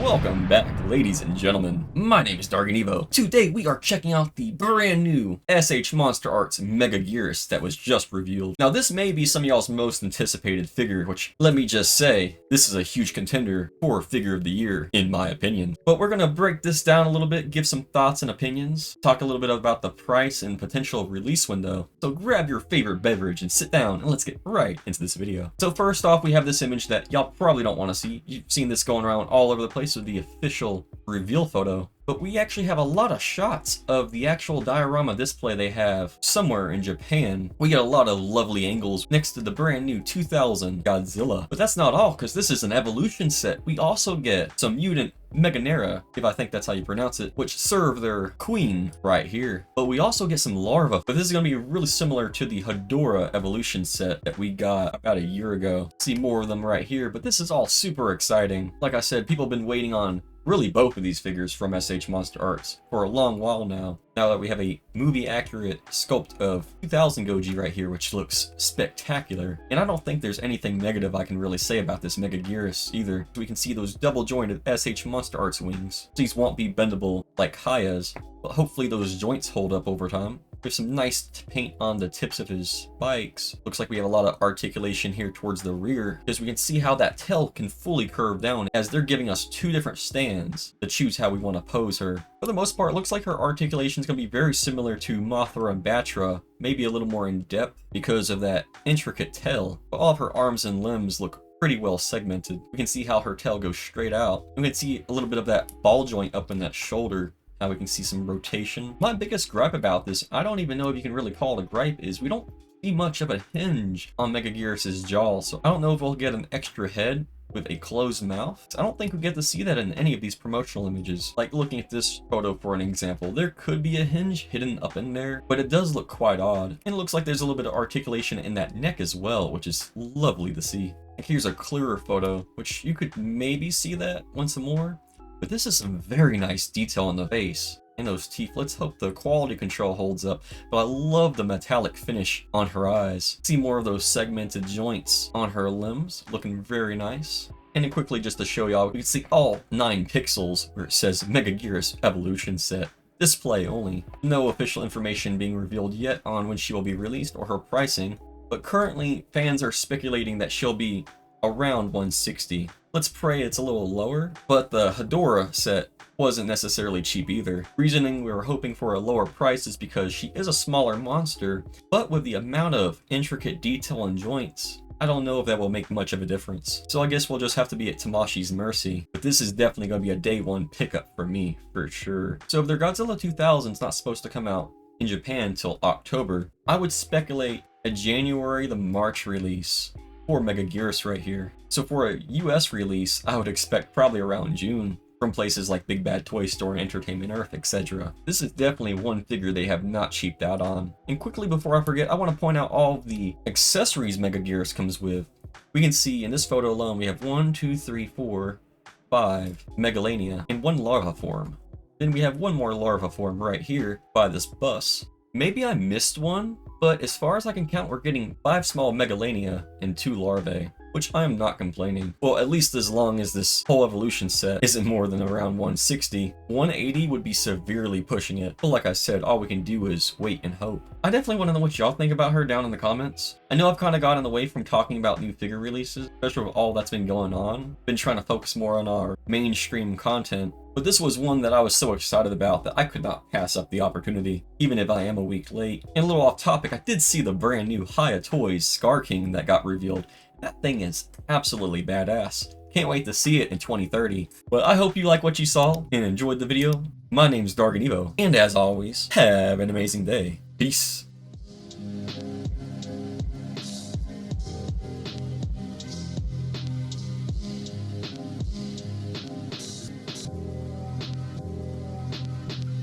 Welcome back, ladies and gentlemen. My name is DargonEvo. Today we are checking out the brand new S.H.Monsterarts Megaguirus that was just revealed. Now this may be some of y'all's most anticipated figure, which let me just say, this is a huge contender for figure of the year, in my opinion. But we're gonna break this down a little bit, give some thoughts and opinions, talk a little bit about the price and potential release window. So grab your favorite beverage and sit down and let's get right into this video. So first off, we have this image that y'all probably don't want to see. You've seen this going around all over the place with the official reveal photo, but we actually have a lot of shots of the actual diorama display they have somewhere in Japan. We get a lot of lovely angles next to the brand new 2000 Godzilla. But that's not all, because this is an evolution set. We also get some mutant Meganera, if I think that's how you pronounce it, which serve their queen right here. But we also get some larvae, but this is going to be really similar to the Hedorah evolution set that we got about a year ago. See more of them right here, but this is all super exciting. Like I said, people have been waiting on really both of these figures from S.H.Monsterarts for a long while now. Now that we have a movie-accurate sculpt of 2000 Goji right here, which looks spectacular. And I don't think there's anything negative I can really say about this Megaguirus either. We can see those double-jointed S.H.Monsterarts wings. These won't be bendable like Haya's, but hopefully those joints hold up over time. There's some nice paint on the tips of his spikes. Looks like we have a lot of articulation here towards the rear, because we can see how that tail can fully curve down as they're giving us two different stands to choose how we want to pose her. For the most part, it looks like her articulation is going to be very similar to Mothra and Batra, maybe a little more in depth because of that intricate tail. But all of her arms and limbs look pretty well segmented. We can see how her tail goes straight out. We can see a little bit of that ball joint up in that shoulder. Now we can see some rotation. My biggest gripe about this, I don't even know if you can really call it a gripe, is we don't see much of a hinge on Megaguirus' jaw. So I don't know if we'll get an extra head with a closed mouth. I don't think we get to see that in any of these promotional images. Like looking at this photo for an example, there could be a hinge hidden up in there, but it does look quite odd. And it looks like there's a little bit of articulation in that neck as well, which is lovely to see. And here's a clearer photo, which you could maybe see that once more. But this is some very nice detail on the face and those teeth. Let's hope the quality control holds up. But I love the metallic finish on her eyes. See more of those segmented joints on her limbs, looking very nice. And then quickly, just to show y'all, we can see all 9 pixels where it says Megaguirus Evolution Set. Display only. No official information being revealed yet on when she will be released or her pricing. But currently, fans are speculating that she'll be around 160. Let's pray it's a little lower, but the Hedorah set wasn't necessarily cheap either. Reasoning we were hoping for a lower price is because she is a smaller monster, but with the amount of intricate detail and joints, I don't know if that will make much of a difference. So I guess we'll just have to be at Tamashii's mercy, but this is definitely going to be a day one pickup for me, for sure. So if their Godzilla 2000 is not supposed to come out in Japan till October, I would speculate a January to March release for Megaguirus right here. So for a US release, I would expect probably around June from places like Big Bad Toy Store, Entertainment Earth, etc. This is definitely one figure they have not cheaped out on. And quickly before I forget, I want to point out all of the accessories Megaguirus comes with. We can see in this photo alone, we have 1, 2, 3, 4, 5 Megalania in one larva form. Then we have one more larva form right here by this bus. Maybe I missed one, but as far as I can count, we're getting 5 small Megalania and 2 larvae, which I am not complaining. Well, at least as long as this whole evolution set isn't more than around 160. 180 would be severely pushing it, but like I said, all we can do is wait and hope. I definitely want to know what y'all think about her down in the comments. I know I've kind of gotten away from talking about new figure releases, especially with all that's been going on. Been trying to focus more on our mainstream content. But this was one that I was so excited about that I could not pass up the opportunity, even if I am a week late. And a little off topic, I did see the brand new Hiya Toys Scar King that got revealed. That thing is absolutely badass. Can't wait to see it in 2030. But I hope you like what you saw and enjoyed the video. My name's DargonEvo, and as always, have an amazing day. Peace.